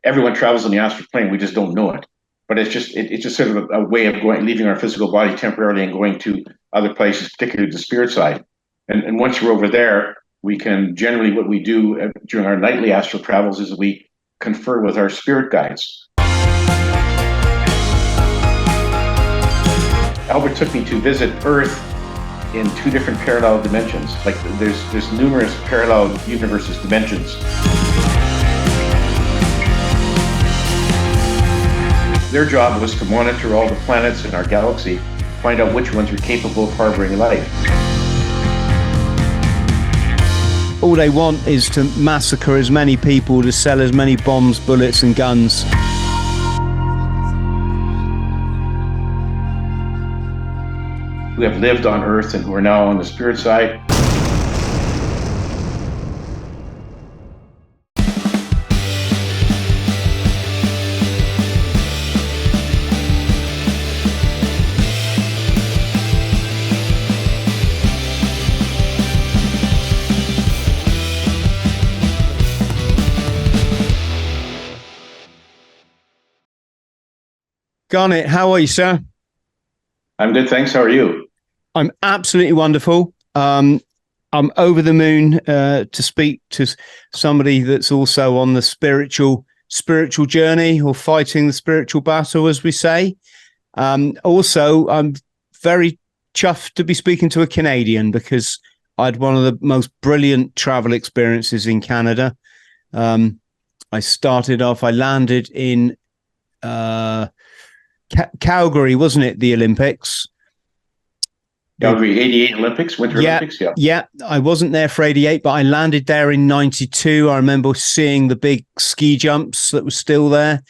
everyone travels on the astral plane. We just don't know it. But it's just sort of a way of leaving our physical body temporarily and going to other places, particularly the spirit side. And once you're over there, we can generally, what we do during our nightly astral travels is we confer with our spirit guides. Albert took me to visit Earth in 2 different parallel dimensions. Like there's numerous parallel universes, dimensions. Their job was to monitor all the planets in our galaxy, find out which ones were capable of harboring life. All they want is to massacre as many people, to sell as many bombs, bullets, and guns. Who have lived on Earth and who are now on the spirit side. Garnet, how are you, sir? I'm good, thanks. How are you? I'm absolutely wonderful. I'm over the moon to speak to somebody that's also on the spiritual journey, or fighting the spiritual battle, as we say. Also, I'm very chuffed to be speaking to a Canadian, because I had one of the most brilliant travel experiences in Canada. I landed in Calgary, wasn't it? The Olympics. Calgary 88 Olympics, Winter Olympics, yeah. Yeah, I wasn't there for 88, but I landed there in 92. I remember seeing the big ski jumps that were still there.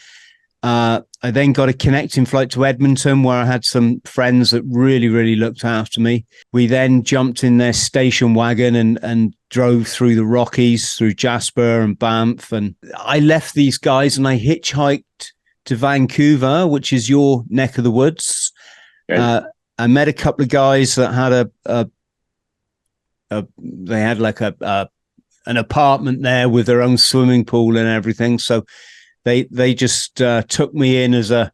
I then got a connecting flight to Edmonton, where I had some friends that really, really looked after me. We then jumped in their station wagon and drove through the Rockies, through Jasper and Banff. And I left these guys and I hitchhiked to Vancouver, which is your neck of the woods. Okay. I met a couple of guys that had an apartment there with their own swimming pool and everything. So they just took me in as a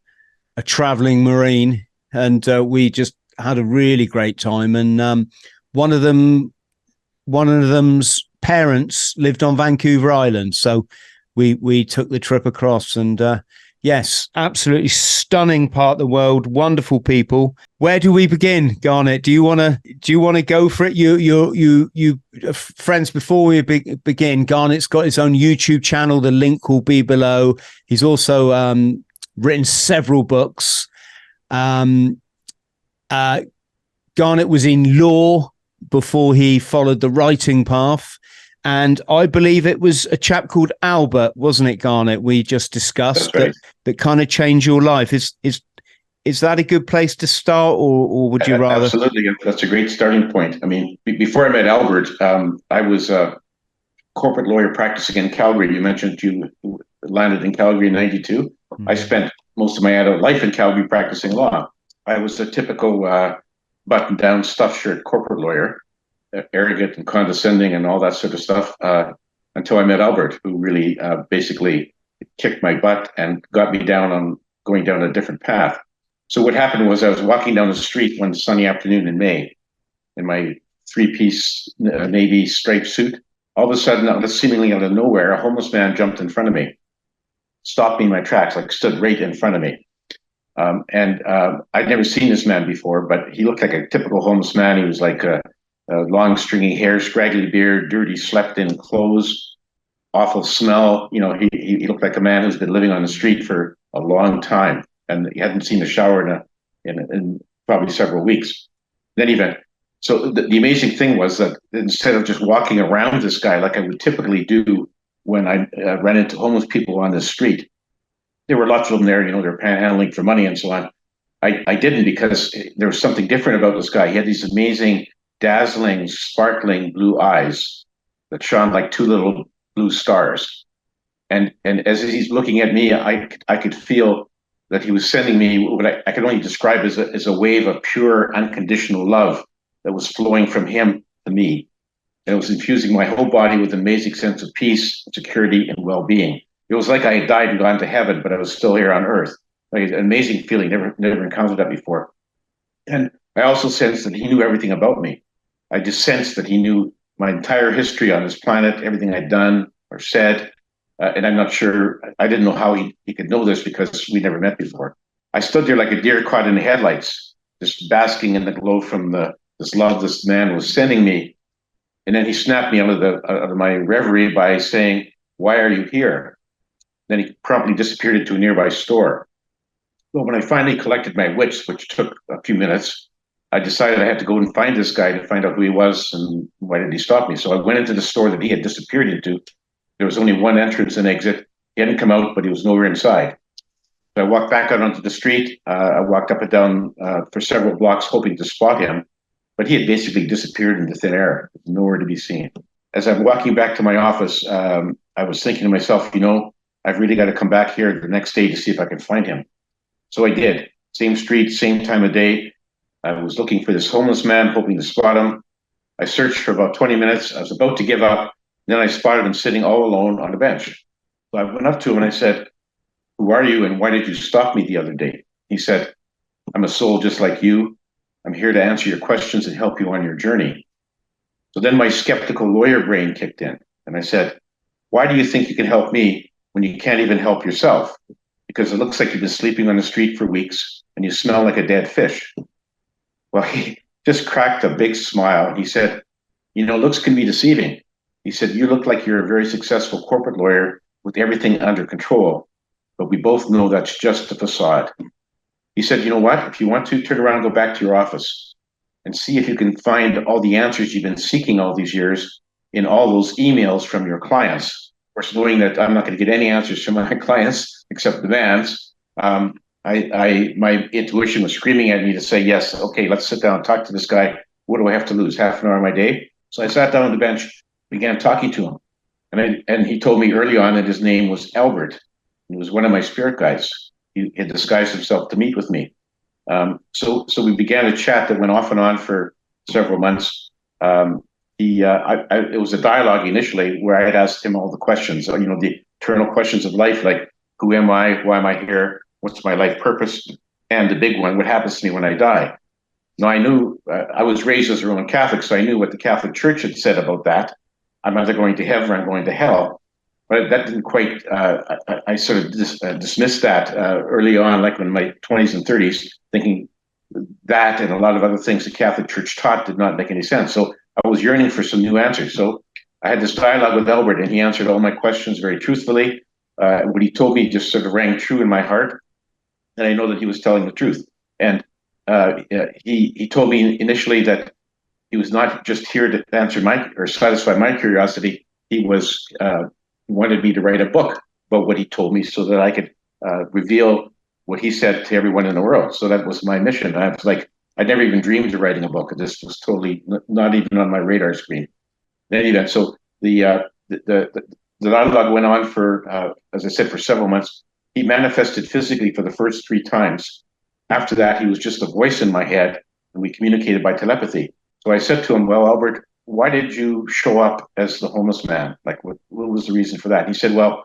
traveling Marine, and we just had a really great time. And one of them's parents lived on Vancouver Island, so we took the trip across. And yes, absolutely stunning part of the world, wonderful people. Where do we begin, Garnet? Do you want to go for it? You friends, before we begin, Garnet's got his own YouTube channel. The link will be below. He's also written several books. Garnet was in law before he followed the writing path. And I believe it was a chap called Albert, wasn't it, Garnet? We just discussed that kind of changed your life. Is that a good place to start, or would you rather? Absolutely, that's a great starting point. I mean, before I met Albert, I was a corporate lawyer practicing in Calgary. You mentioned you landed in Calgary in '92. Mm-hmm. I spent most of my adult life in Calgary practicing law. I was a typical button-down, stuffed shirt corporate lawyer. Arrogant and condescending and all that sort of stuff, until I met Albert, who really basically kicked my butt and got me going down a different path. So what happened was I was walking down the street one sunny afternoon in May in my 3-piece navy striped suit. All of a sudden, seemingly out of nowhere, a homeless man jumped in front of me, stopped me in my tracks, like stood right in front of me. I'd never seen this man before, but he looked like a typical homeless man. He was like long stringy hair, scraggly beard, dirty slept-in clothes, awful smell. You know, he looked like a man who's been living on the street for a long time, and he hadn't seen a shower in probably several weeks. So the amazing thing was that instead of just walking around this guy like I would typically do when I ran into homeless people on the street, there were lots of them there. You know, they're panhandling for money and so on. I didn't, because there was something different about this guy. He had these amazing, dazzling, sparkling blue eyes that shone like 2 little blue stars. And as he's looking at me, I could feel that he was sending me what I could only describe as a wave of pure, unconditional love that was flowing from him to me. And it was infusing my whole body with an amazing sense of peace, security, and well-being. It was like I had died and gone to heaven, but I was still here on earth. Like an amazing feeling, never encountered that before. And I also sensed that he knew everything about me. I just sensed that he knew my entire history on this planet, everything I'd done or said. And I'm not sure, I didn't know how he could know this because we never met before. I stood there like a deer caught in the headlights, just basking in the glow from this love this man was sending me. And then he snapped me out of my reverie by saying, "Why are you here?" Then he promptly disappeared into a nearby store. Well, when I finally collected my wits, which took a few minutes, I decided I had to go and find this guy to find out who he was and why did he stop me. So I went into the store that he had disappeared into. There was only one entrance and exit. He hadn't come out, but he was nowhere inside. So I walked back out onto the street. I walked up and down for several blocks hoping to spot him, but he had basically disappeared into thin air, nowhere to be seen. As I'm walking back to my office, I was thinking to myself, I've really got to come back here the next day to see if I can find him. So I did. Same street, same time of day. I was looking for this homeless man, hoping to spot him. I searched for about 20 minutes. I was about to give up. Then I spotted him sitting all alone on a bench. So I went up to him and I said, "Who are you and why did you stop me the other day?" He said, "I'm a soul just like you. I'm here to answer your questions and help you on your journey." So then my skeptical lawyer brain kicked in. And I said, "Why do you think you can help me when you can't even help yourself? Because it looks like you've been sleeping on the street for weeks and you smell like a dead fish." Well, he just cracked a big smile. He said, "Looks can be deceiving." He said, "You look like you're a very successful corporate lawyer with everything under control, but we both know that's just a facade." He said, "You know what? If you want to, turn around and go back to your office and see if you can find all the answers you've been seeking all these years in all those emails from your clients." Of course, knowing that I'm not going to get any answers from my clients except demands, my intuition was screaming at me to say, "Yes, okay, let's sit down and talk to this guy. What do I have to lose? Half an hour of my day?" So I sat down on the bench, began talking to him. And he told me early on that his name was Albert. He was one of my spirit guides. He had disguised himself to meet with me. So we began a chat that went off and on for several months. It was a dialogue initially where I had asked him all the questions, the eternal questions of life, like who am I, why am I here, what's my life purpose, and the big one, what happens to me when I die. Now I knew I was raised as a Roman Catholic, so I knew what the Catholic Church had said about that. I'm either going to heaven or I'm going to hell. But that didn't quite, I sort of dismissed that early on, like in my 20s and 30s, thinking that and a lot of other things the Catholic Church taught did not make any sense. So I was yearning for some new answers. So I had this dialogue with Albert, and he answered all my questions very truthfully. What he told me just sort of rang true in my heart, and I know that he was telling the truth. And he told me initially that he was not just here to answer or satisfy my curiosity. He was wanted me to write a book about what he told me so that I could reveal what he said to everyone in the world. So that was my mission. I was like, I never even dreamed of writing a book. This was totally not even on my radar screen. In any event, so the dialogue went on for, as I said, for several months. He manifested physically for the first 3 times. After that, he was just a voice in my head, and we communicated by telepathy. So I said to him, "Well, Albert, why did you show up as the homeless man? Like, what was the reason for that?" He said, "Well,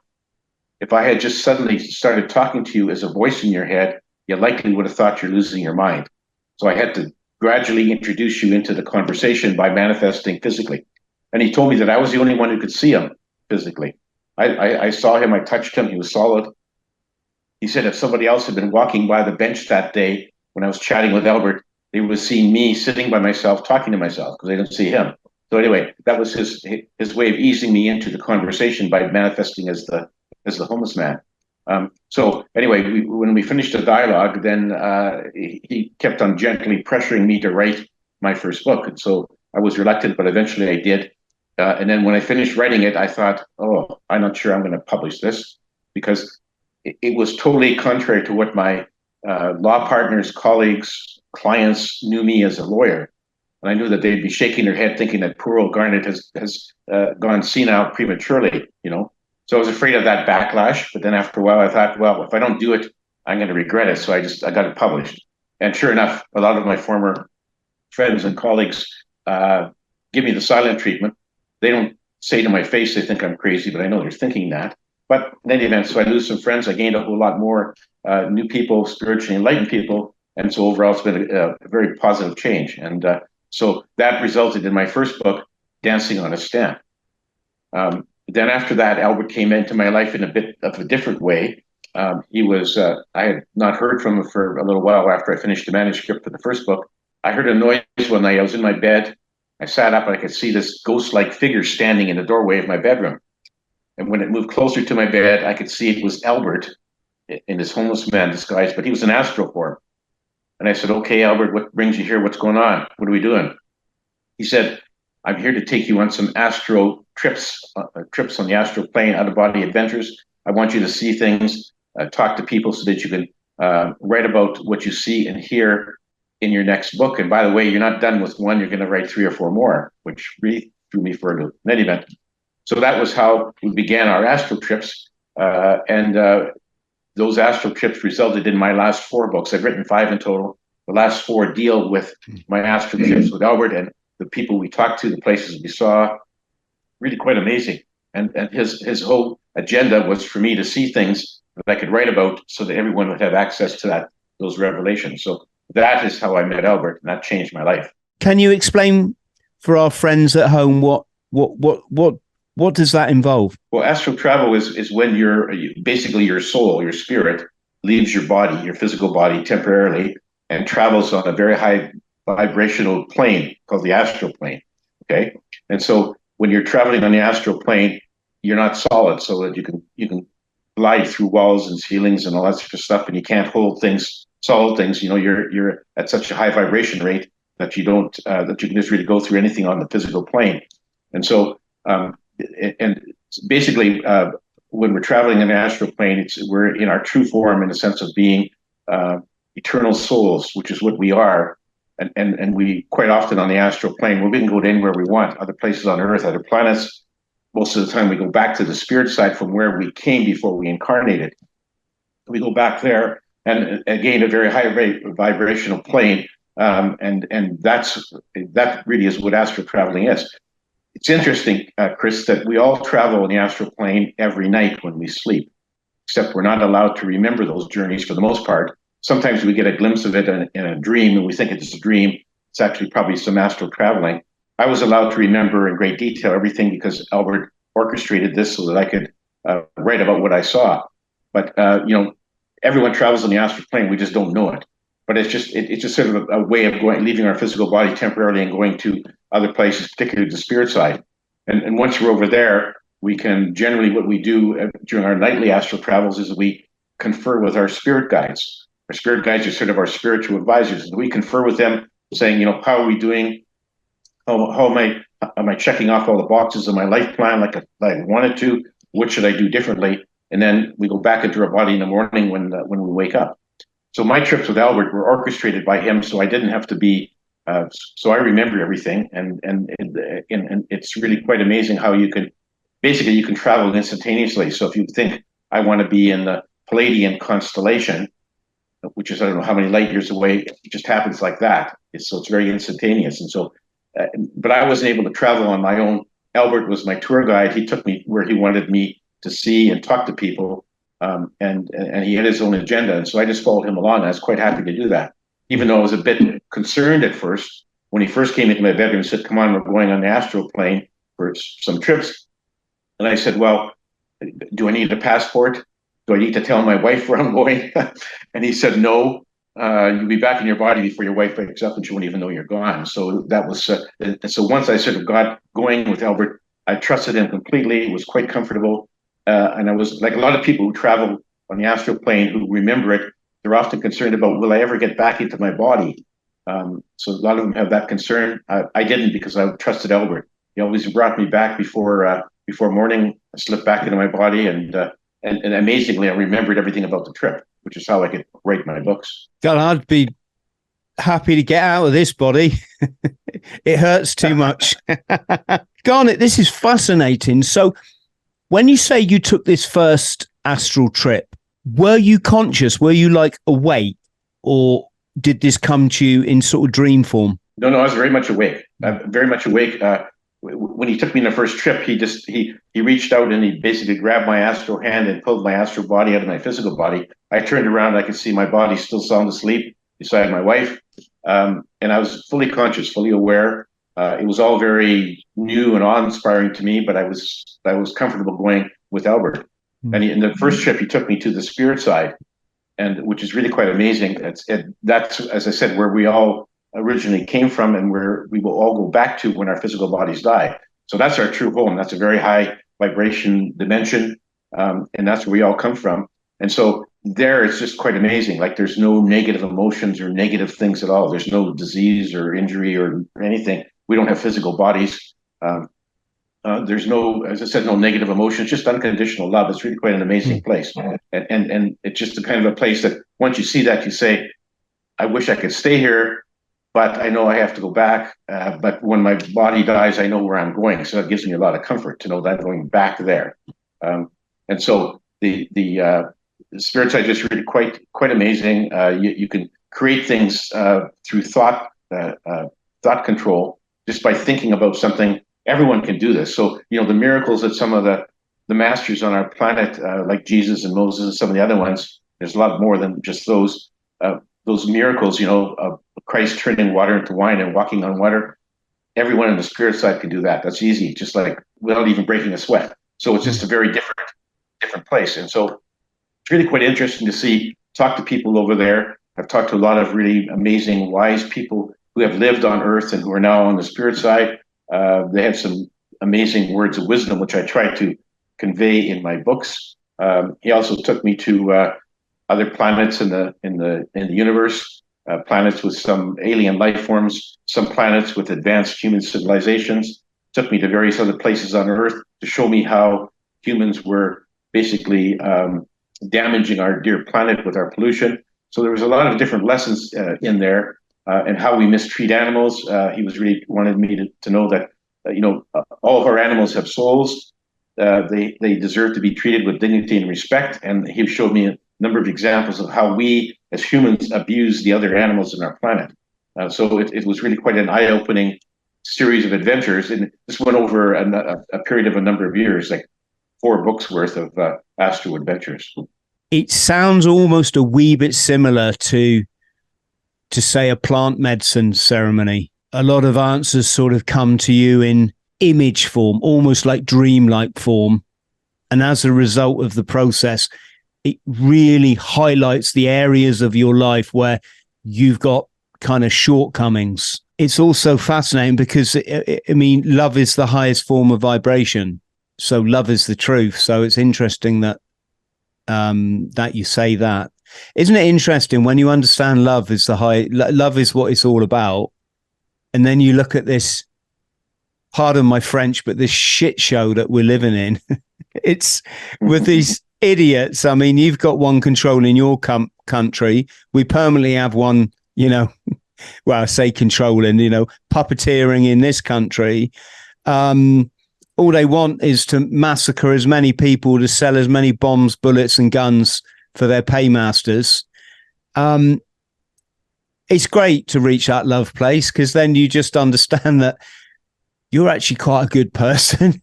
if I had just suddenly started talking to you as a voice in your head, you likely would have thought you're losing your mind. So I had to gradually introduce you into the conversation by manifesting physically." And he told me that I was the only one who could see him physically. I saw him, I touched him, he was solid. He said if somebody else had been walking by the bench that day when I was chatting with Albert, they would have seen me sitting by myself, talking to myself, because they didn't see him. So anyway, that was his way of easing me into the conversation by manifesting as the homeless man. So anyway, when we finished the dialogue, then he kept on gently pressuring me to write my first book. And so I was reluctant, but eventually I did. And then when I finished writing it, I thought, oh, I'm not sure I'm going to publish this, because it was totally contrary to what my law partners, colleagues, clients knew me as a lawyer. And I knew that they'd be shaking their head thinking that poor old Garnet has gone senile prematurely, So I was afraid of that backlash. But then after a while, I thought, well, if I don't do it, I'm going to regret it. So I got it published. And sure enough, a lot of my former friends and colleagues give me the silent treatment. They don't say to my face they think I'm crazy, but I know they're thinking that. But in any event, so I lose some friends. I gained a whole lot more new people, spiritually enlightened people. And so overall, it's been a very positive change. And so that resulted in my first book, Dancing on a Stem. Then after that, Albert came into my life in a bit of a different way. I had not heard from him for a little while after I finished the manuscript for the first book. I heard a noise one night. I was in my bed. I sat up and I could see this ghost-like figure standing in the doorway of my bedroom. And when it moved closer to my bed, I could see it was Albert in his homeless man disguise, but he was in astral form. And I said, "Okay, Albert, what brings you here? What's going on? What are we doing?" He said, "I'm here to take you on some astral trips on the astral plane, out-of-body adventures. I want you to see things, talk to people so that you can write about what you see and hear in your next book. And by the way, you're not done with one. You're going to write 3 or 4 more," which really threw me for a many event. So that was how we began our astral trips. Those astral trips resulted in my last 4 books. I've written 5 in total. The last 4 deal with my astral trips with Albert and the people we talked to, the places we saw. Really quite amazing. And his whole agenda was for me to see things that I could write about so that everyone would have access to those revelations. So that is how I met Albert, and that changed my life. Can you explain for our friends at home what does that involve? Well, astral travel is when basically your soul, your spirit, leaves your body, your physical body temporarily, and travels on a very high vibrational plane called the astral plane. Okay, and so when you're traveling on the astral plane, you're not solid, so that you can glide through walls and ceilings and all that sort of stuff, and you can't hold things, solid things. You're at such a high vibration rate that you can just really go through anything on the physical plane. And so and basically when we're traveling in the astral plane, we're in our true form in the sense of being eternal souls, which is what we are. And we quite often on the astral plane, well, we can go to anywhere we want, other places on Earth, other planets. Most of the time we go back to the spirit side from where we came before we incarnated. We go back there and again, a very high vibrational plane. And that really is what astral traveling is. It's interesting, Chris, that we all travel in the astral plane every night when we sleep, except we're not allowed to remember those journeys for the most part. Sometimes we get a glimpse of it in a dream, and we think it's a dream. It's actually probably some astral traveling. I was allowed to remember in great detail everything because Albert orchestrated this so that I could write about what I saw. But everyone travels on the astral plane. We just don't know it. But it's just sort of a way of leaving our physical body temporarily and going to other places, particularly the spirit side. And once we're over there, we can generally, what we do during our nightly astral travels is we confer with our spirit guides. Our spirit guides are sort of our spiritual advisors. And we confer with them saying, how are we doing? How am I checking off all the boxes of my life plan like I wanted to? What should I do differently? And then we go back into our body in the morning when we wake up. So my trips with Albert were orchestrated by him, so I didn't have to be. So I remember everything, and it's really quite amazing how you can travel instantaneously. So if you think I want to be in the Palladian constellation, which is I don't know how many light years away, it just happens like that. So it's very instantaneous. And so, but I wasn't able to travel on my own. Albert was my tour guide. He took me where he wanted me to see and talk to people. And he had his own agenda. And so I just followed him along. I was quite happy to do that, even though I was a bit concerned at first. When he first came into my bedroom and said, "Come on, we're going on the astral plane for some trips." And I said, "Well, do I need a passport? Do I need to tell my wife where I'm going?" And he said, "No, you'll be back in your body before your wife wakes up and she won't even know you're gone." So that was, and so once I sort of got going with Albert, I trusted him completely. It was quite comfortable. And I was like a lot of people who travel on the astral plane who remember it, they're often concerned about, will I ever get back into my body? So a lot of them have that concern. I didn't, because I trusted Albert. He always brought me back before morning. I slipped back into my body, and amazingly, I remembered everything about the trip, which is how I could write my books. God, I'd be happy to get out of this body. It hurts too much. Garnet, this is fascinating. So when you say you took this first astral trip, were you conscious? Were you like awake, or did this come to you in sort of dream form? No, I was very much awake. Very much awake. when he took me on the first trip, he reached out and he basically grabbed my astral hand and pulled my astral body out of my physical body. I turned around, I could see my body still sound asleep beside my wife, and I was fully conscious, fully aware. It was all very new and awe-inspiring to me, but I was comfortable going with Albert. And in the first trip, he took me to the spirit side, and which is really quite amazing. That's, as I said, where we all originally came from and where we will all go back to when our physical bodies die. So that's our true home. That's a very high vibration dimension, and that's where we all come from. And so there, it's just quite amazing. Like there's no negative emotions or negative things at all. There's no disease or injury or anything. We don't have physical bodies. There's no, as I said, no negative emotions, just unconditional love. It's really quite an amazing place. And it's just the kind of a place that once you see that, you say, I wish I could stay here, but I know I have to go back. But when my body dies, I know where I'm going. So it gives me a lot of comfort to know that I'm going back there. And so the spirit side is really quite amazing. You can create things through thought control just by thinking about something. Everyone can do this. So, the miracles that some of the masters on our planet, like Jesus and Moses and some of the other ones, there's a lot more than just those miracles, of Christ turning water into wine and walking on water. Everyone in the spirit side can do that. That's easy, just like without even breaking a sweat. So it's just a very different place. And so it's really quite interesting to talk to people over there. I've talked to a lot of really amazing, wise people who have lived on Earth and who are now on the spirit side. They have some amazing words of wisdom, which I try to convey in my books. He also took me to other planets in the universe, planets with some alien life forms, some planets with advanced human civilizations. Took me to various other places on Earth to show me how humans were basically damaging our dear planet with our pollution. So there was a lot of different lessons in there. And how we mistreat animals. He was really wanted me to know that, all of our animals have souls. They deserve to be treated with dignity and respect. And he showed me a number of examples of how we as humans abuse the other animals in our planet. So it was really quite an eye-opening series of adventures. And this went over a period of a number of years, like 4 books worth of astral adventures. It sounds almost a wee bit similar to say a plant medicine ceremony. A lot of answers sort of come to you in image form, almost like dreamlike form. And as a result of the process, it really highlights the areas of your life where you've got kind of shortcomings. It's also fascinating because, love is the highest form of vibration. So love is the truth. So it's interesting that that you say that. Isn't it interesting when you understand love is love is what it's all about, and then you look at this, pardon my French, but this shit show that we're living in. It's with these idiots. I mean, you've got one controlling your country. We permanently have one, well, I say controlling, puppeteering in this country. All they want is to massacre as many people, to sell as many bombs, bullets, and guns for their paymasters. It's great to reach that love place because then you just understand that you're actually quite a good person.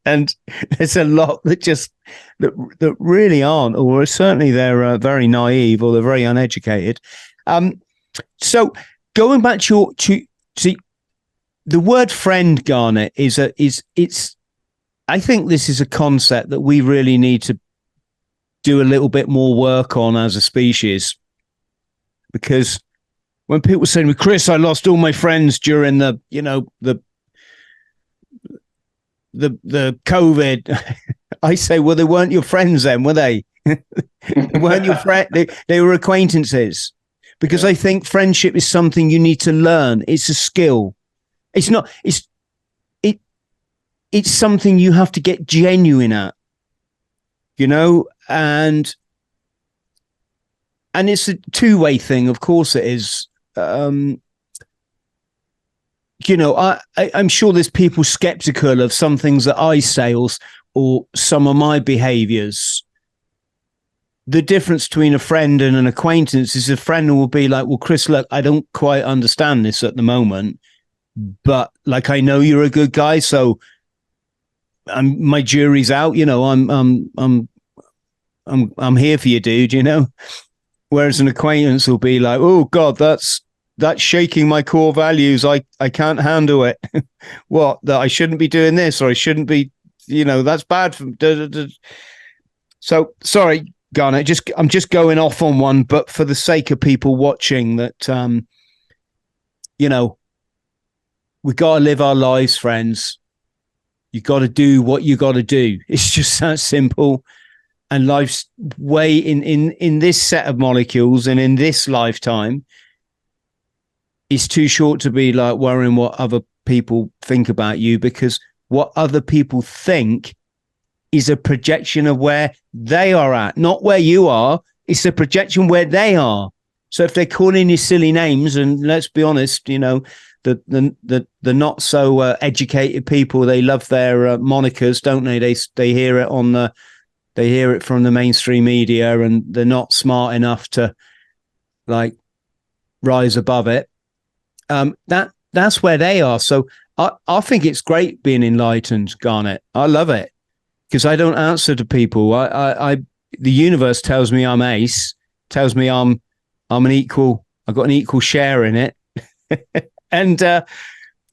and there's a lot that really aren't, or certainly they're very naive or they're very uneducated. So going back to the word friend, Garnet, I think this is a concept that we really need to do a little bit more work on as a species, because when people say to me, Chris, I lost all my friends during the COVID, I say, well, they weren't your friends then, were they? They weren't your friend. They were acquaintances, because I think friendship is something you need to learn. It's a skill. It's not, it's something you have to get genuine at, and it's a two-way thing. Of course it is. I'm sure there's people skeptical of some things that I say or some of my behaviors. The difference between a friend and an acquaintance is a friend will be like, well, Chris, look, I don't quite understand this at the moment. but like, I know you're a good guy, so my jury's out. I'm here for you, dude. Whereas an acquaintance will be like, oh God, that's shaking my core values. I can't handle it. What, that I shouldn't be doing this, or I shouldn't be, that's bad for me. So sorry, Garnet, I'm just going off on one, but for the sake of people watching, that we got to live our lives, friends. You got to do what you got to do. It's just that simple. And life's way in this set of molecules and in this lifetime is too short to be like worrying what other people think about you, because what other people think is a projection of where they are at, not where you are. It's a projection where they are. So if they're calling you silly names, and let's be honest, the not so educated people, they love their monikers, don't they? They hear it they hear it from the mainstream media, and they're not smart enough to like rise above it. That's where they are. So I think it's great being enlightened, Garnet. I love it, because I don't answer to people. The universe tells me I'm ace, tells me I'm an equal. I've got an equal share in it, and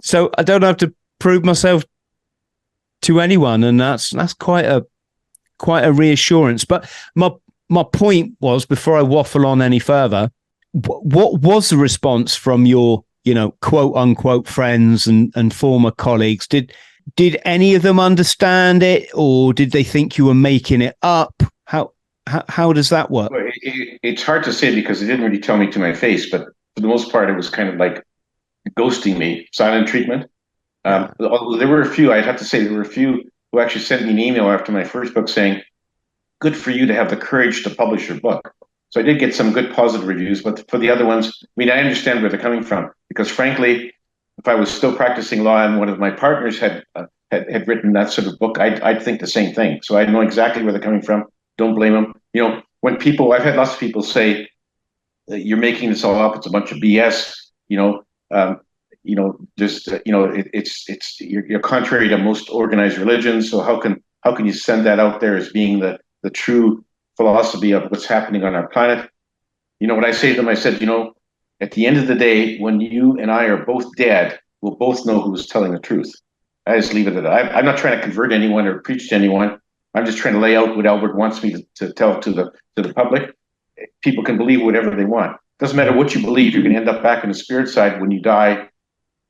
so I don't have to prove myself to anyone, and that's quite a reassurance. But my point was, before I waffle on any further, what was the response from your quote unquote friends and former colleagues? Did any of them understand it, or did they think you were making it up? How does that work? Well, it's hard to say, because they didn't really tell me to my face, but for the most part, it was kind of like ghosting me, silent treatment. Although there were a few, I'd have to say, who actually sent me an email after my first book saying, good for you to have the courage to publish your book. So I did get some good positive reviews, but for the other ones, I understand where they're coming from, because frankly, if I was still practicing law and one of my partners had written that sort of book, I'd think the same thing. So I know exactly where they're coming from. Don't blame them. When I've had lots of people say, you're making this all up, it's a bunch of BS, you're contrary to most organized religions. So how can you send that out there as being the true philosophy of what's happening on our planet? What I say to them, I said, at the end of the day, when you and I are both dead, we'll both know who's telling the truth. I just leave it at that. I'm not trying to convert anyone or preach to anyone. I'm just trying to lay out what Albert wants me to tell to the public. People can believe whatever they want. Doesn't matter what you believe, you're going to end up back in the spirit side when you die,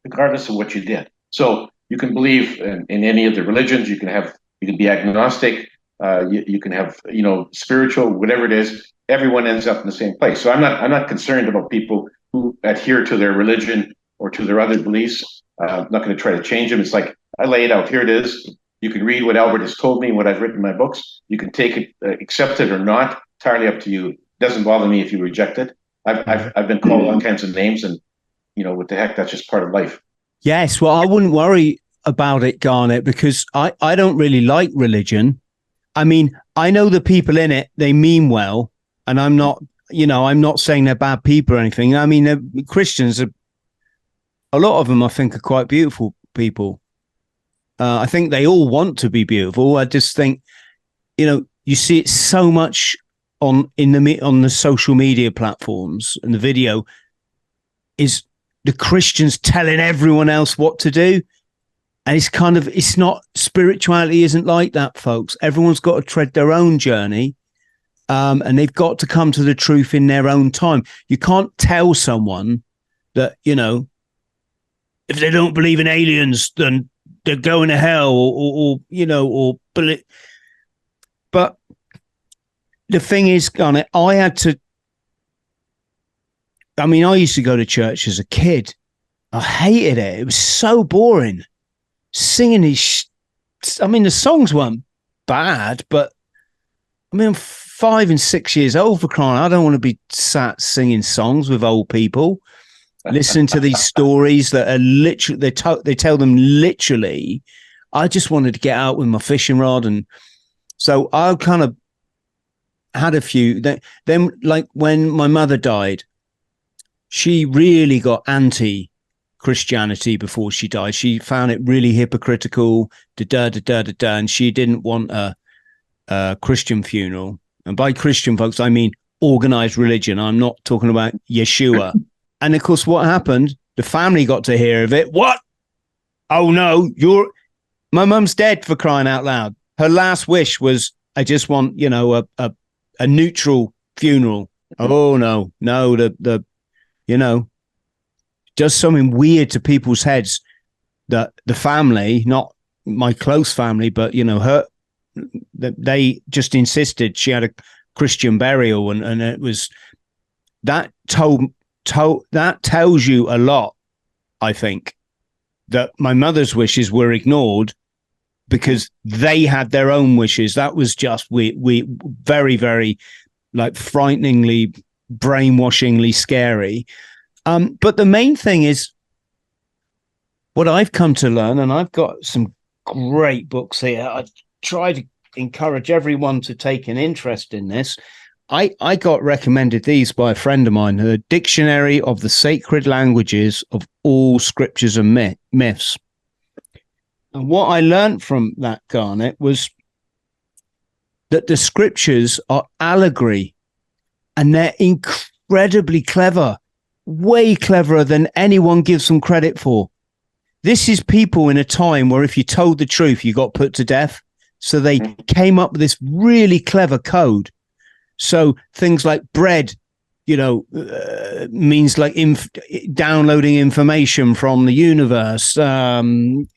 regardless of what you did. So you can believe in any of the religions. You can be agnostic. You can have spiritual, whatever it is. Everyone ends up in the same place. So I'm not concerned about people who adhere to their religion or to their other beliefs. I'm not going to try to change them. It's like, I lay it out. Here it is. You can read what Albert has told me, what I've written in my books. You can take it, accept it or not. Entirely up to you. It doesn't bother me if you reject it. I've been called all kinds of names, and what the heck? That's just part of life. Yes, well, I wouldn't worry about it, Garnet, because I don't really like religion. I know the people in it, they mean well, and I'm not saying they're bad people or anything. Christians, a lot of them, I think, are quite beautiful people. I think they all want to be beautiful. I just think, you see it so much on the social media platforms, and the video is the Christians telling everyone else what to do. And it's not, spirituality isn't like that, folks. Everyone's got to tread their own journey. And they've got to come to the truth in their own time. You can't tell someone that, if they don't believe in aliens, then they're going to hell, but the thing is, Garnet, I used to go to church as a kid. I hated it. It was so boring. Singing these, the songs weren't bad, but I'm 5 and 6 years old, for crying. I don't want to be sat singing songs with old people, listening to these stories that are literally, they tell them literally. I just wanted to get out with my fishing rod. And so I kind of had a few. Then like when my mother died, she really got anti Christianity before she died. She found it really hypocritical, and she didn't want a Christian funeral. And by Christian, folks, I mean organized religion. I'm not talking about Yeshua. And of course, what happened? The family got to hear of it. What? Oh no, my mum's dead, for crying out loud. Her last wish was, I just want, a neutral funeral. Oh no, does something weird to people's heads that the family, not my close family, but they just insisted she had a Christian burial, and it was that that tells you a lot, I think, that my mother's wishes were ignored because they had their own wishes. That was just we very, very, like, frighteningly, brainwashingly scary. But the main thing is what I've come to learn, and I've got some great books here. I try to encourage everyone to take an interest in this. I got recommended these by a friend of mine, the Dictionary of the Sacred Languages of All Scriptures and Myths. And what I learned from that, Garnet, was that the scriptures are allegory, and they're incredibly clever, way cleverer than anyone gives them credit for. This is people in a time where if you told the truth, you got put to death. So they came up with this really clever code. So things like bread, means like downloading information from the universe. Samson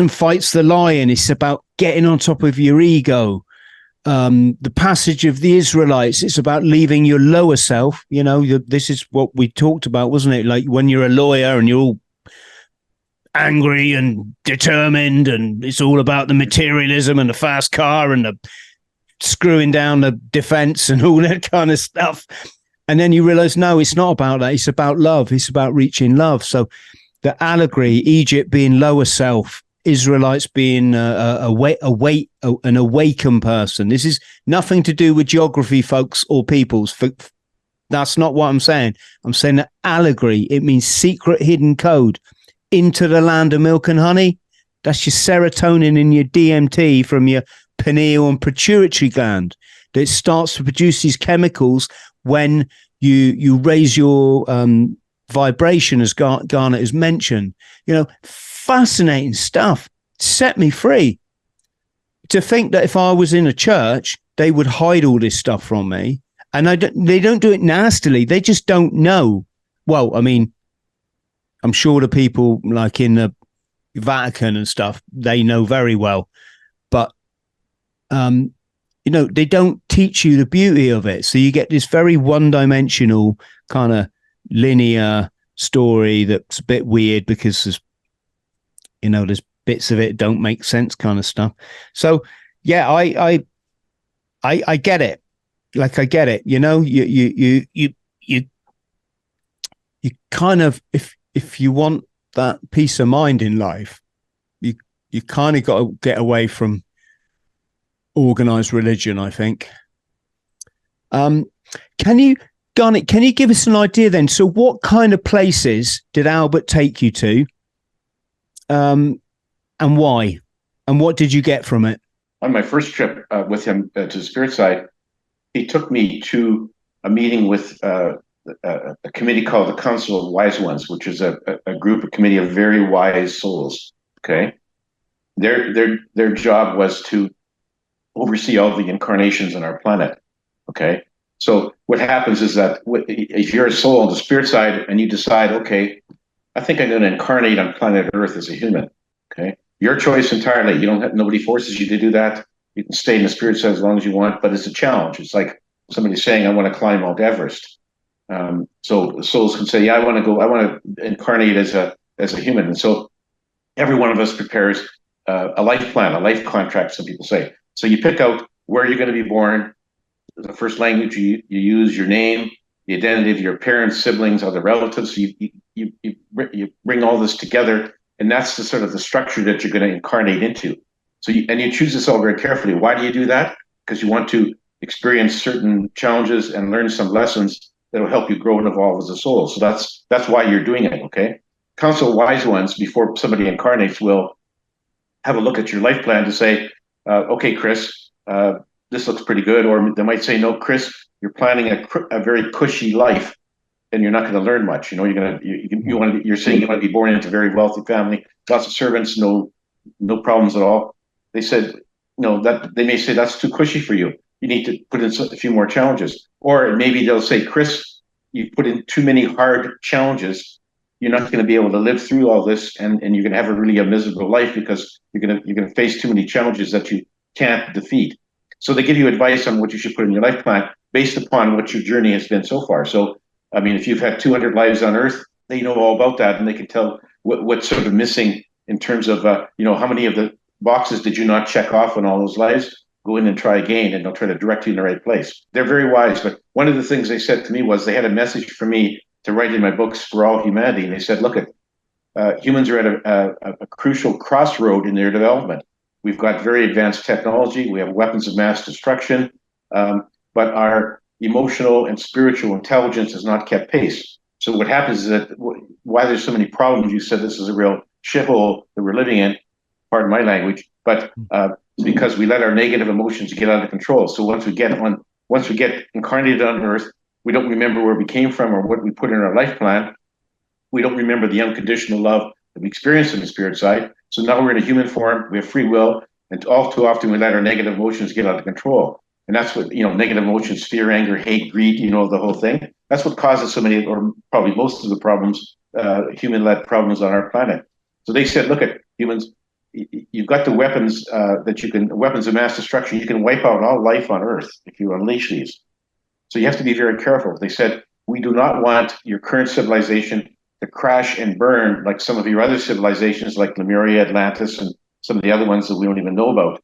fights the lion. It's about getting on top of your ego. The passage of the Israelites, it's about leaving your lower self. This is what we talked about, wasn't it? Like when you're a lawyer and you're all angry and determined, and it's all about the materialism and the fast car and the screwing down the defense and all that kind of stuff. And then you realize, no, it's not about that. It's about love. It's about reaching love. So the allegory, Egypt being lower self, Israelites being an awakened person. This is nothing to do with geography, folks, or peoples. That's not what I'm saying. I'm saying that allegory, it means secret hidden code into the land of milk and honey. That's your serotonin and your DMT from your pineal and pituitary gland that starts to produce these chemicals when you raise your vibration, as Garnet has mentioned. Fascinating stuff. Set me free. To think that if I was in a church, they would hide all this stuff from me, and they don't do it nastily. They just don't know. Well, I mean, I'm sure the people like in the Vatican and stuff, they know very well, but they don't teach you the beauty of it. So you get this very one-dimensional kind of linear story that's a bit weird because there's bits of it don't make sense, kind of stuff. So yeah, I get it. Like, I get it. You kind of, if you want that peace of mind in life, you kind of got to get away from organized religion, I think. Garnet, can you give us an idea then? So what kind of places did Albert take you to? And why? And what did you get from it? On my first trip with him to the spirit side, he took me to a meeting with a committee called the Council of Wise Ones, which is a committee of very wise souls. Okay, their job was to oversee all the incarnations on our planet. Okay, so what happens is that if you're a soul on the spirit side and you decide, okay, I think I'm going to incarnate on planet Earth as a human. Okay, your choice entirely. Nobody forces you to do that. You can stay in the spirit side as long as you want, but it's a challenge. It's like somebody saying, I want to climb Mount Everest. So souls can say, yeah, I want to incarnate as a human. And so every one of us prepares a life plan, a life contract, some people say. So you pick out where you're going to be born, the first language you use, your name, the identity of your parents, siblings, other relatives. So you bring all this together, and that's the sort of the structure that you're going to incarnate into. So you choose this all very carefully. Why do you do that? Because you want to experience certain challenges and learn some lessons that'll help you grow and evolve as a soul. So that's why you're doing it. Okay. Council of Wise Ones, before somebody incarnates, will have a look at your life plan to say, okay, Chris, this looks pretty good. Or they might say, no, Chris, you're planning a very cushy life, and you're not going to learn much. You're saying you want to be born into a very wealthy family, lots of servants, no problems at all. They said, no, that they may say that's too cushy for you. You need to put in a few more challenges. Or maybe they'll say, Chris, you put in too many hard challenges. You're not going to be able to live through all this, and you're going to have a miserable life because you're going to face too many challenges that you can't defeat. So they give you advice on what you should put in your life plan based upon what your journey has been so far. So, I mean, if you've had 200 lives on Earth, they know all about that, and they can tell what's sort of missing in terms of, how many of the boxes did you not check off on all those lives? Go in and try again, and they'll try to direct you in the right place. They're very wise, but one of the things they said to me was they had a message for me to write in my books for all humanity. And they said, look, humans are at a crucial crossroad in their development. We've got very advanced technology. We have weapons of mass destruction, but our emotional and spiritual intelligence has not kept pace. So what happens is that why there's so many problems, you said this is a real shithole that we're living in, pardon my language, but because we let our negative emotions get out of control. So once we get incarnated on Earth, we don't remember where we came from or what we put in our life plan. We don't remember the unconditional love that we experienced in the spirit side. So now we're in a human form, we have free will, and all too often we let our negative emotions get out of control. And that's what, negative emotions, fear, anger, hate, greed, the whole thing. That's what causes so many, or probably most of the problems, human-led problems on our planet. So they said, look at humans, you've got the weapons weapons of mass destruction. You can wipe out all life on Earth if you unleash these. So you have to be very careful. They said, we do not want your current civilization to crash and burn like some of your other civilizations like Lemuria, Atlantis, and some of the other ones that we don't even know about.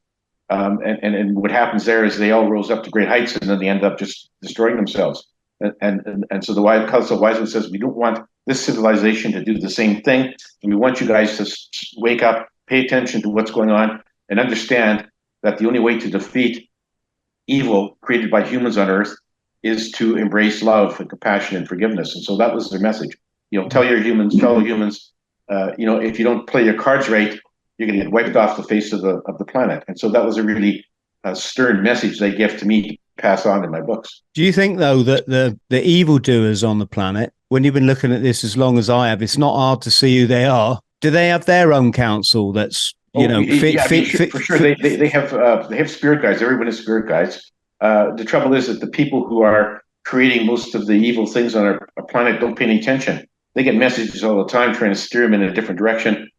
And what happens there is they all rose up to great heights, and then they end up just destroying themselves. And so the Council of Wise Ones says, we don't want this civilization to do the same thing. We want you guys to wake up, pay attention to what's going on, and understand that the only way to defeat evil created by humans on Earth is to embrace love and compassion and forgiveness. And so that was their message. Tell your fellow humans, if you don't play your cards right, you're going to get wiped off the face of the planet. And so that was a really stern message they give to me to pass on in my books. Do you think, though, that the evildoers on the planet, when you've been looking at this as long as I have, it's not hard to see who they are? Do they have their own council that's, for sure. They have spirit guides. Everyone has spirit guides. The trouble is that the people who are creating most of the evil things on our planet don't pay any attention. They get messages all the time trying to steer them in a different direction,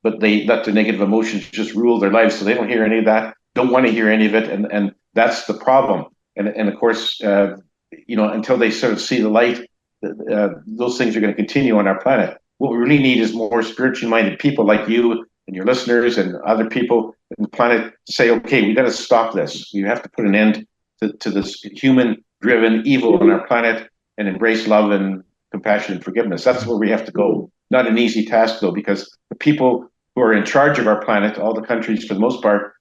but they let their negative emotions just rule their lives, so they don't hear any of that, don't want to hear any of it, and that's the problem. And of course, until they sort of see the light, those things are going to continue on our planet. What we really need is more spiritually minded people like you and your listeners and other people on the planet to say, okay, we got to stop this. We have to put an end to this human-driven evil on our planet and embrace love and compassion and forgiveness. That's where we have to go. Not an easy task, though, because the people who are in charge of our planet, all the countries for the most part,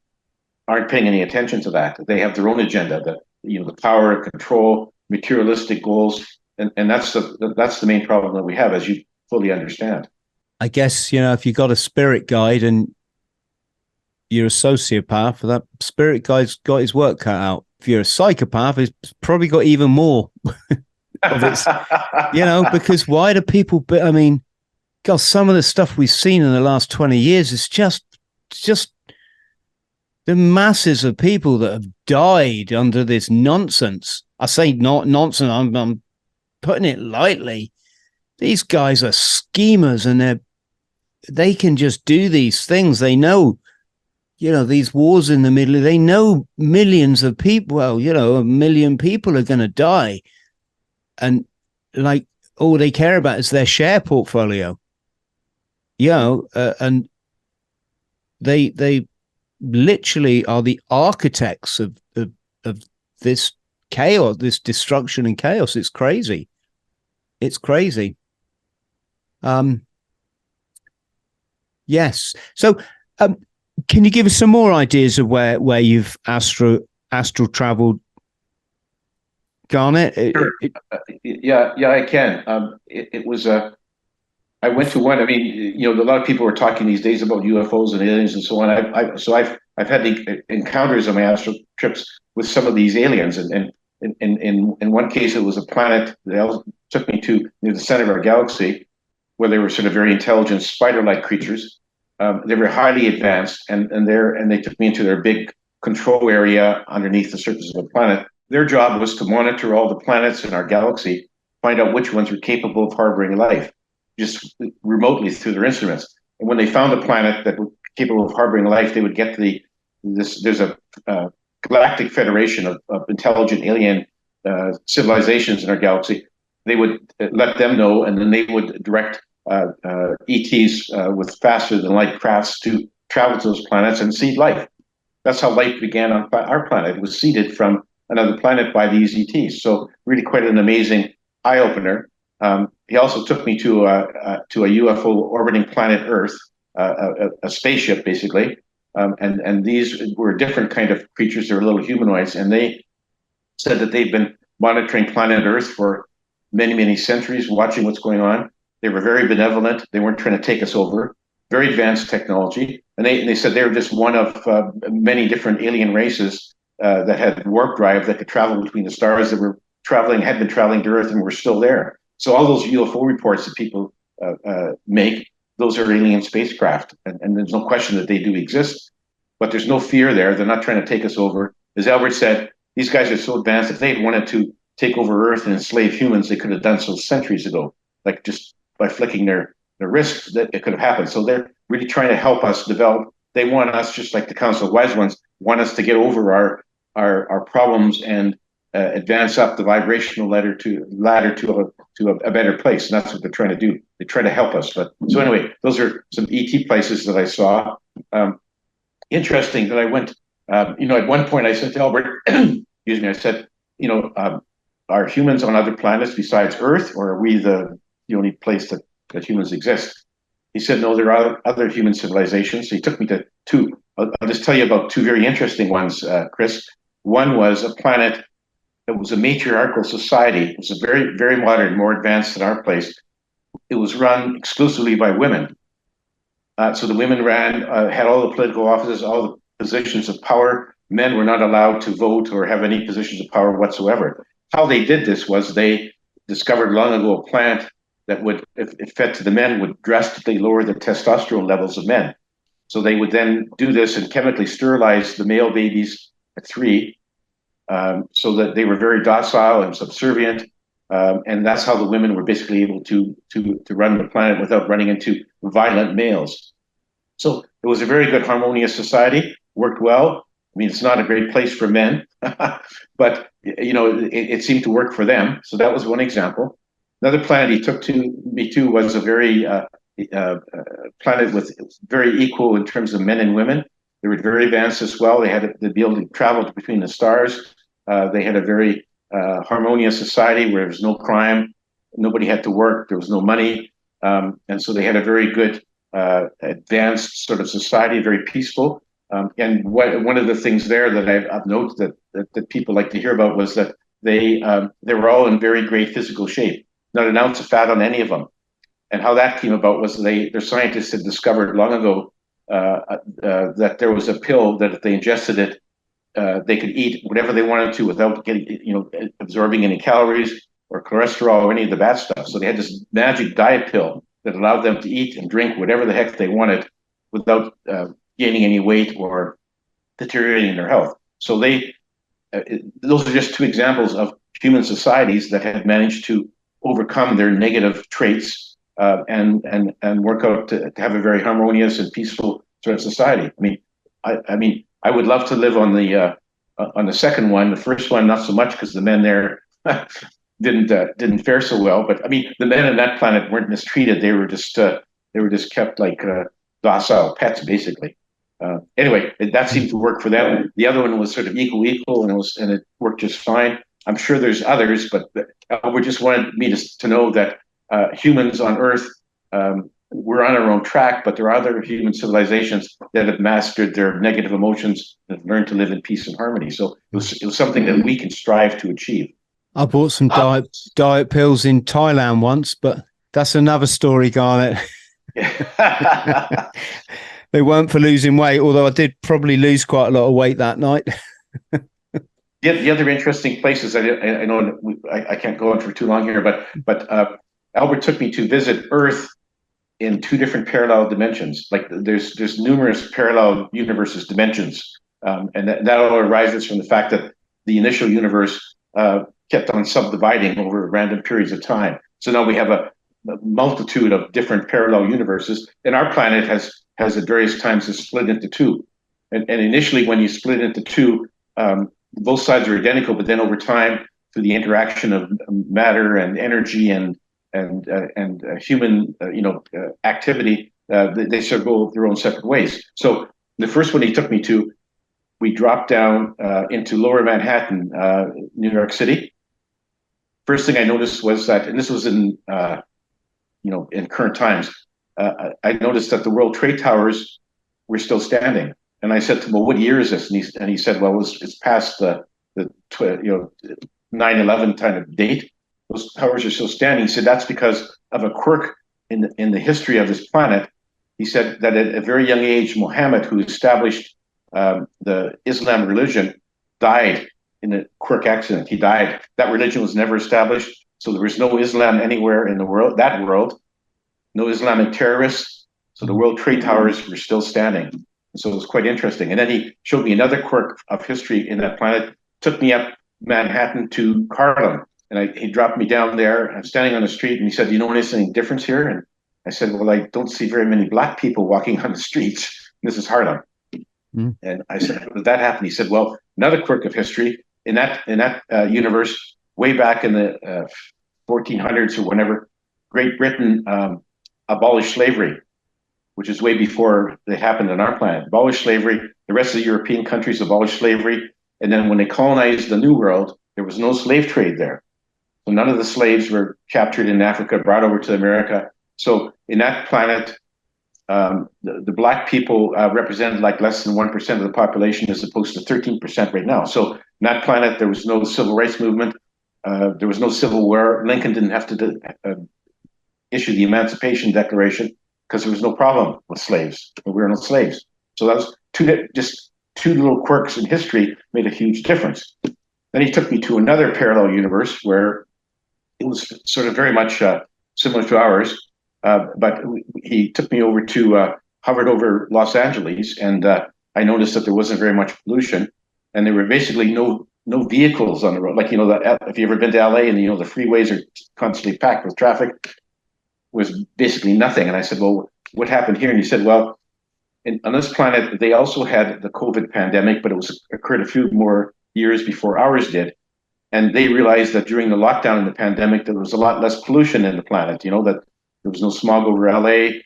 aren't paying any attention to that. They have their own agenda, the power and control, materialistic goals, and that's the main problem that we have, as you fully understand. I guess, if you got a spirit guide and you're a sociopath, that spirit guide's got his work cut out. If you're a psychopath, he's probably got even more of its, because why do people, God, some of the stuff we've seen in the last 20 years is just the masses of people that have died under this nonsense. I say not nonsense, I'm putting it lightly. These guys are schemers, and they can just do these things. They know, these wars in the Middle East, they know millions of people, a million people are going to die. And all they care about is their share portfolio, and they literally are the architects of this chaos, this destruction and chaos. It's crazy. It's crazy. Yes. So, can you give us some more ideas of where you've astral traveled Garnet? Sure. Yeah, I can. It was I went to one. I mean, a lot of people are talking these days about UFOs and aliens and so on. I've had the encounters on my astral trips with some of these aliens, and in one case, it was a planet that took me to near the center of our galaxy, where they were sort of very intelligent spider-like creatures. They were highly advanced, and they took me into their big control area underneath the surface of the planet. Their job was to monitor all the planets in our galaxy, find out which ones were capable of harboring life, just remotely through their instruments. And when they found a planet that was capable of harboring life, they would get there's a galactic federation of intelligent alien civilizations in our galaxy. They would let them know, and then they would direct ETs with faster than light crafts to travel to those planets and seed life. That's how life began on our planet. It was seeded from another planet by these ETs. So really quite an amazing eye opener. He also took me to a UFO orbiting planet Earth, a spaceship basically, and these were a different kind of creatures. They were little humanoids, and they said that they've been monitoring planet Earth for many centuries, watching what's going on. They were very benevolent. They weren't trying to take us over. Very advanced technology, and they said they were just one of many different alien races that had warp drive that could travel between the stars, that had been traveling to Earth and were still there. So all those UFO reports that people make, those are alien spacecraft, and there's no question that they do exist, but there's no fear there. They're not trying to take us over. As Albert said, these guys are so advanced. If they had wanted to take over Earth and enslave humans, they could have done so centuries ago, like just by flicking their wrists, that it could have happened. So they're really trying to help us develop. They want us, just like the Council of Wise Ones, want us to get over our problems and advance up the vibrational ladder to a better place. And that's what they're trying to do. They try to help us. But so anyway, those are some ET places that I saw. Interesting that I went. At one point I said to Albert, excuse me, I said, are humans on other planets besides Earth, or are we the only place that humans exist? He said, no, there are other human civilizations. So he took me to two. I'll just tell you about two very interesting ones, Chris. One was a planet that was a matriarchal society. It was a very, very modern, more advanced than our place. It was run exclusively by women. So the women had all the political offices, all the positions of power. Men were not allowed to vote or have any positions of power whatsoever. How they did this was they discovered long ago a plant that would, if fed to the men, would drastically lower the testosterone levels of men. So they would then do this and chemically sterilize the male babies at 3, so that they were very docile and subservient. And that's how the women were basically able to run the planet without running into violent males. So it was a very good harmonious society, worked well. I mean, it's not a great place for men, but it seemed to work for them. So that was one example. Another planet he took me to was a very planet with very equal in terms of men and women. They were very advanced as well. They had the ability to travel between the stars. They had a very harmonious society where there was no crime, nobody had to work, there was no money, and so they had a very good advanced sort of society, very peaceful. And one of the things there that I've noted that people like to hear about was that they were all in very great physical shape, not an ounce of fat on any of them. And how that came about was their scientists had discovered long ago that there was a pill that if they ingested it, they could eat whatever they wanted to without absorbing any calories or cholesterol or any of the bad stuff. So they had this magic diet pill that allowed them to eat and drink whatever the heck they wanted without gaining any weight or deteriorating their health. So those are just two examples of human societies that had managed to overcome their negative traits and work out to have a very harmonious and peaceful sort of society. I mean, I would love to live on the second one. The first one, not so much, because the men there didn't fare so well. But I mean, the men on that planet weren't mistreated. They were just kept like docile pets, basically. Anyway, that seemed to work for them. The other one was sort of equal, and it worked just fine. I'm sure there's others, but we just wanted me to know that humans on Earth, we're on our own track, but there are other human civilizations that have mastered their negative emotions and have learned to live in peace and harmony. So it was something that we can strive to achieve. I bought some diet pills in Thailand once, but that's another story, Garnet. They weren't for losing weight, although I did probably lose quite a lot of weight that night. The other interesting places, I know I can't go on for too long here, but Albert took me to visit Earth in two different parallel dimensions. Like there's numerous parallel universes, dimensions, and that all arises from the fact that the initial universe kept on subdividing over random periods of time. So now we have a multitude of different parallel universes, and our planet has at various times is split into two. And initially, when you split into two, both sides are identical, but then over time, through the interaction of matter and energy and human activity, they sort of go their own separate ways. So the first one he took me to, we dropped down into Lower Manhattan, New York City. First thing I noticed was that, and this was in in current times, I noticed that the World Trade Towers were still standing. And I said to him, "Well, what year is this?" And he said, "Well, it's past the 9/11 kind of date. Those towers are still standing." He said that's because of a quirk in the history of this planet. He said that at a very young age, Mohammed, who established the Islam religion, died in a quirk accident. He died. That religion was never established, so there was no Islam anywhere in the world. No Islamic terrorists. So the World Trade Towers were still standing. So it was quite interesting. And then he showed me another quirk of history in that planet, took me up Manhattan to Harlem. And he dropped me down there. I'm standing on the street, and he said, "Do you know anything difference here?" And I said, "Well, I don't see very many black people walking on the streets. This is Harlem." Mm. And I said, "How did that happen?" He said, "Well, another quirk of history in that universe, way back in the 1400s or whenever, Great Britain abolished slavery, which is way before it happened on our planet. Abolished slavery. The rest of the European countries abolished slavery. And then when they colonized the New World, there was no slave trade there. So none of the slaves were captured in Africa, brought over to America. So in that planet, the black people represented like less than 1% of the population as opposed to 13% right now. So in that planet, there was no civil rights movement. There was no civil war. Lincoln didn't have to issue the Emancipation Declaration because there was no problem with slaves. We were no slaves. So that was two little quirks in history made a huge difference. Then he took me to another parallel universe where it was sort of very much similar to ours, but he took me hovered over Los Angeles, and I noticed that there wasn't very much pollution, and there were basically no vehicles on the road. Like, if you've ever been to LA and the freeways are constantly packed with traffic, was basically nothing. And I said, "Well, what happened here?" And he said, "Well, on this planet, they also had the COVID pandemic, but it occurred a few more years before ours did. And they realized that during the lockdown in the pandemic, there was a lot less pollution in the planet, that there was no smog over LA.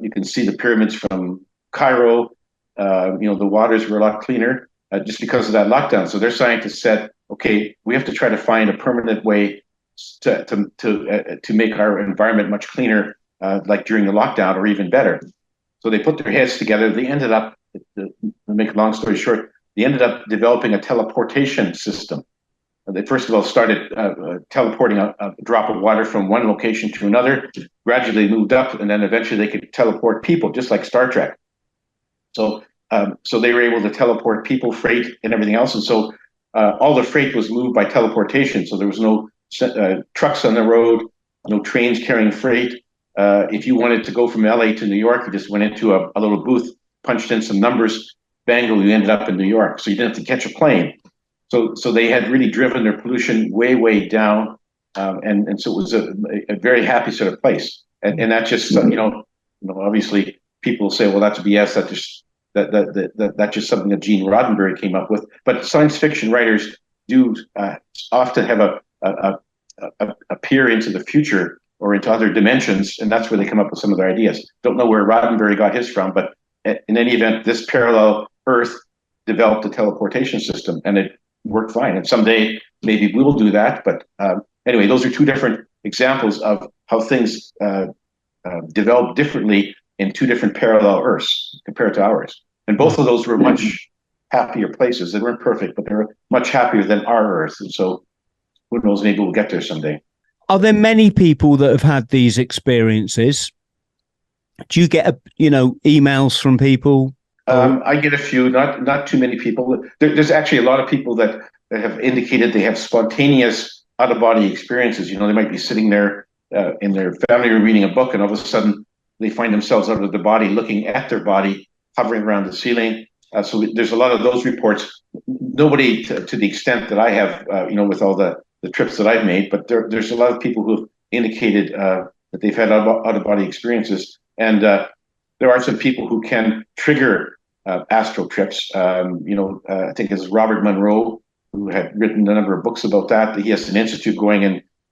You can see the pyramids from Cairo. The waters were a lot cleaner just because of that lockdown. So their scientists said, okay, we have to try to find a permanent way to make our environment much cleaner, like during the lockdown, or even better." So they put their heads together. They ended up, to make a long story short, they ended up developing a teleportation system. They first of all started teleporting a drop of water from one location to another, gradually moved up, and then eventually they could teleport people, just like Star Trek. So they were able to teleport people, freight, and everything else. And so all the freight was moved by teleportation. So there was no trucks on the road, no trains carrying freight. If you wanted to go from LA to New York, you just went into a little booth, punched in some numbers, bangle, you ended up in New York. So you didn't have to catch a plane. So they had really driven their pollution way, way down. And so it was a very happy sort of place. And that just, obviously people say, well, that's BS. That's just something that Gene Roddenberry came up with. But science fiction writers do often have a peer into the future or into other dimensions, and that's where they come up with some of their ideas. Don't know where Roddenberry got his from, but in any event, this parallel Earth developed a teleportation system, and it worked fine. And someday maybe we will do that. But anyway, those are two different examples of how things develop differently in two different parallel Earths compared to ours. And both of those were much happier places. They weren't perfect, but they were much happier than our Earth. And so who knows, maybe we'll get there someday. Are there many people that have had these experiences? Do you get, emails from people? I get a few, not too many people. There's actually a lot of people that have indicated they have spontaneous out-of-body experiences. They might be sitting there in their family room reading a book, and all of a sudden they find themselves out of their body, looking at their body, hovering around the ceiling. So there's a lot of those reports. Nobody to the extent that I have, with all the trips that I've made, but there's a lot of people who have indicated that they've had out-of-body experiences. And there are some people who can trigger astral trips. I think it's Robert Monroe, who had written a number of books about that. He has an institute going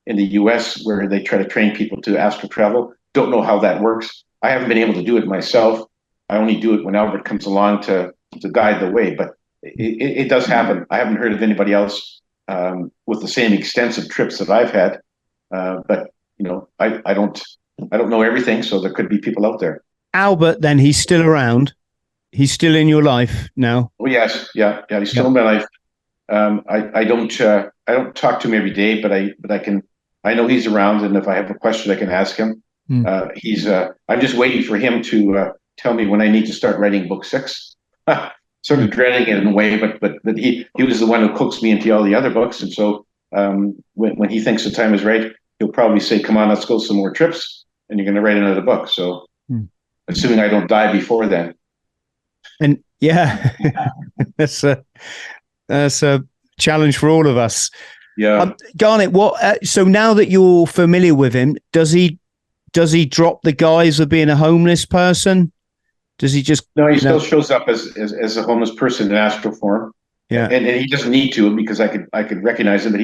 in the US where they try to train people to astral travel. Don't know how that works. I haven't been able to do it myself. I only do it when Albert comes along to guide the way, but it does happen. I haven't heard of anybody else with the same extensive trips that I've had. But I don't know everything, so there could be people out there. Albert, then, he's still around. He's still in your life now. Oh yes, yeah, he's still in my life. I don't talk to him every day, but I know he's around, and if I have a question, I can ask him. I'm just waiting for him to tell me when I need to start writing book 6. Sort of dreading it in a way, but he was the one who coaxed me into all the other books, and so when he thinks the time is right, he'll probably say, "Come on, let's go some more trips," and you're going to write another book. So, assuming I don't die before then. And yeah, that's a challenge for all of us. Yeah, Garnet, so now that you're familiar with him, does he drop the guise of being a homeless person? Does he just? No, he still shows up as a homeless person in astral form. Yeah, and he doesn't need to, because I could recognize him, but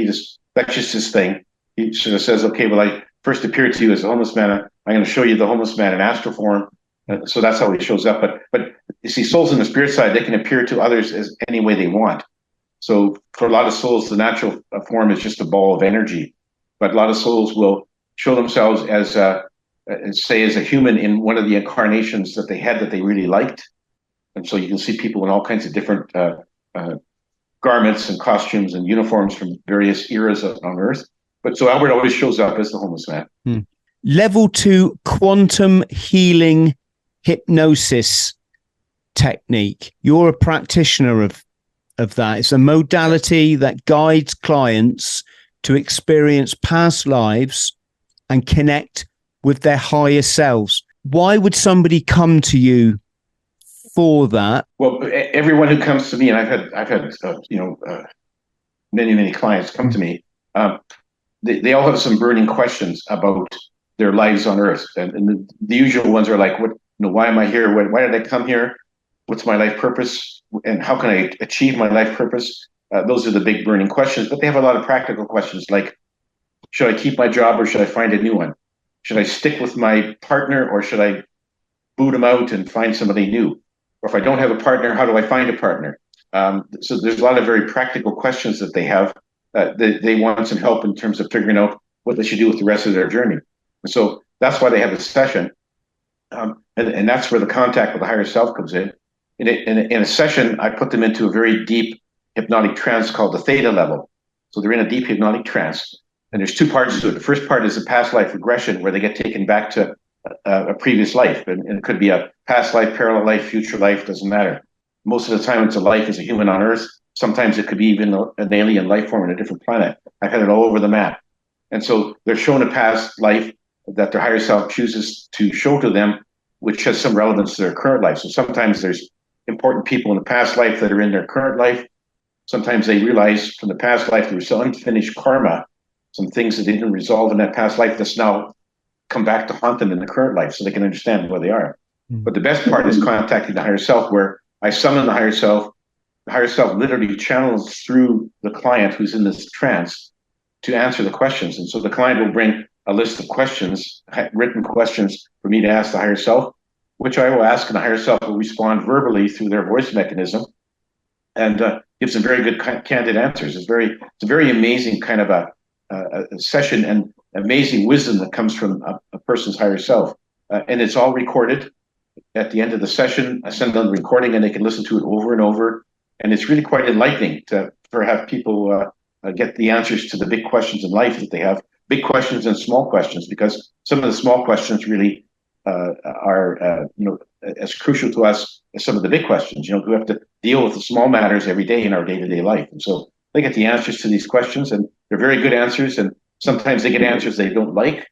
that's just his thing. He sort of says, "Okay, well, I first appeared to you as a homeless man. I'm going to show you the homeless man in astral form." So that's how he shows up. But you see, souls in the spirit side, they can appear to others as any way they want. So for a lot of souls, the natural form is just a ball of energy. But a lot of souls will show themselves as a human in one of the incarnations that they had that they really liked. And so you can see people in all kinds of different garments and costumes and uniforms from various eras on Earth. But so Albert always shows up as the homeless man. Level 2 Quantum Healing Hypnosis Technique. You're a practitioner of that. It's a modality that guides clients to experience past lives and connect with their higher selves. Why would somebody come to you for that? Well, everyone who comes to me, and I've had many clients come to me. They all have some burning questions about their lives on Earth, and the usual ones are like, why am I here? Why did I come here? What's my life purpose? And how can I achieve my life purpose? Those are the big burning questions. But they have a lot of practical questions, like, should I keep my job or should I find a new one? Should I stick with my partner or should I boot him out and find somebody new? Or if I don't have a partner, how do I find a partner? So there's a lot of very practical questions that they have. They want some help in terms of figuring out what they should do with the rest of their journey. And so that's why they have a session. And that's where the contact with the higher self comes in. In a session, I put them into a very deep hypnotic trance called the theta level. So they're in a deep hypnotic trance. And there's 2 parts to it. The first part is a past life regression, where they get taken back to a previous life. And it could be a past life, parallel life, future life, doesn't matter. Most of the time, it's a life as a human on Earth. Sometimes it could be even an alien life form in a different planet. I've had it all over the map. And so they're shown a past life that their higher self chooses to show to them, which has some relevance to their current life. So sometimes there's important people in the past life that are in their current life. Sometimes they realize from the past life there was some unfinished karma, some things that they didn't resolve in that past life that's now come back to haunt them in the current life, so they can understand where they are. But the best part is contacting the higher self, where I summon the higher self. The higher self literally channels through the client who's in this trance to answer the questions. And so the client will bring a list of questions, written questions for me to ask the higher self, which I will ask, and the higher self will respond verbally through their voice mechanism and give some very good candid answers. It's a very amazing kind of a session, and amazing wisdom that comes from a person's higher self. And it's all recorded. At the end of the session, I send them the recording and they can listen to it over and over. And it's really quite enlightening to have people get the answers to the big questions in life that they have, big questions and small questions, because some of the small questions really are as crucial to us as some of the big questions. We have to deal with the small matters every day in our day-to-day life, and so they get the answers to these questions, and they're very good answers. And sometimes they get answers they don't like,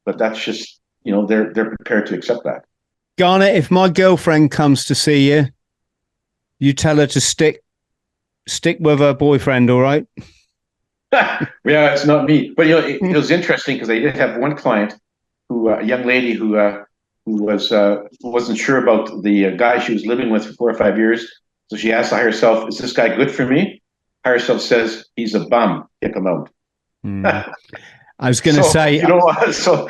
but that's just they're prepared to accept that. Garnet, if my girlfriend comes to see you, you tell her to stick with her boyfriend, all right? Yeah, it's not me. But it was interesting because I did have one client a young lady who wasn't sure about the guy she was living with for 4 or 5 years. So she asked herself, "Is this guy good for me?" Herself says, "He's a bum. Kick him out." I was going to say, so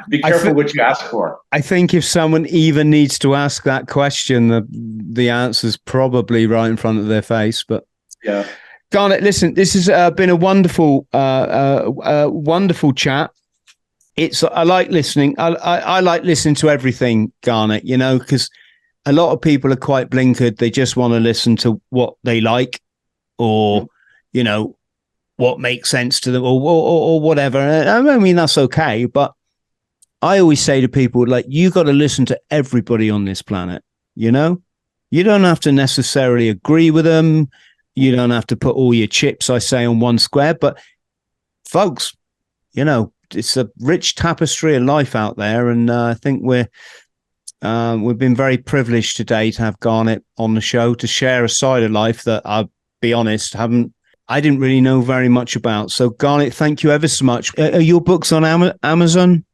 be careful what you ask for. I think if someone even needs to ask that question, the answer's probably right in front of their face. But yeah, Garnet, listen, this has been a wonderful, wonderful chat. I like listening. I like listening to everything, Garnet. Because a lot of people are quite blinkered. They just want to listen to what they like, or what makes sense to them, or whatever. I mean, that's okay. But I always say to people, you got to listen to everybody on this planet. You don't have to necessarily agree with them. You don't have to put all your chips, I say, on one square. But folks, it's a rich tapestry of life out there, and I think we've been very privileged today to have Garnet on the show to share a side of life that, I'll be honest, I didn't really know very much about. So, Garnet, thank you ever so much. Are your books on Amazon?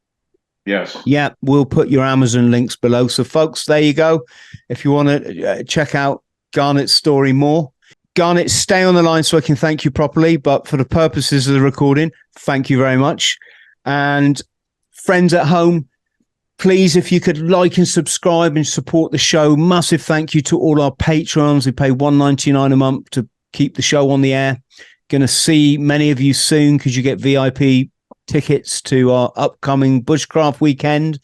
Yes. Yeah, we'll put your Amazon links below. So, folks, there you go. If you want to check out Garnet's story more. Garnet, stay on the line so I can thank you properly. But for the purposes of the recording, thank you very much. And friends at home, please, if you could like and subscribe and support the show. Massive thank you to all our patrons who pay $1.99 a month to keep the show on the air. Going to see many of you soon because you get VIP tickets to our upcoming bushcraft weekend,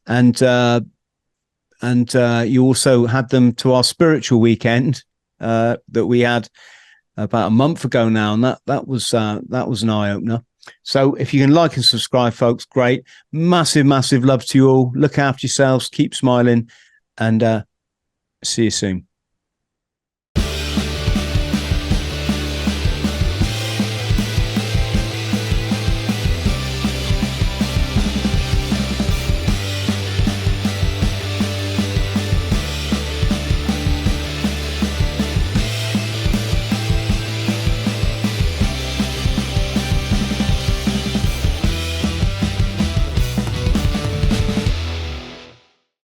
and you also had them to our spiritual weekend that we had about a month ago now, and that was an eye opener. So if you can like and subscribe, folks, great. Massive love to you all. Look after yourselves, keep smiling, and see you soon.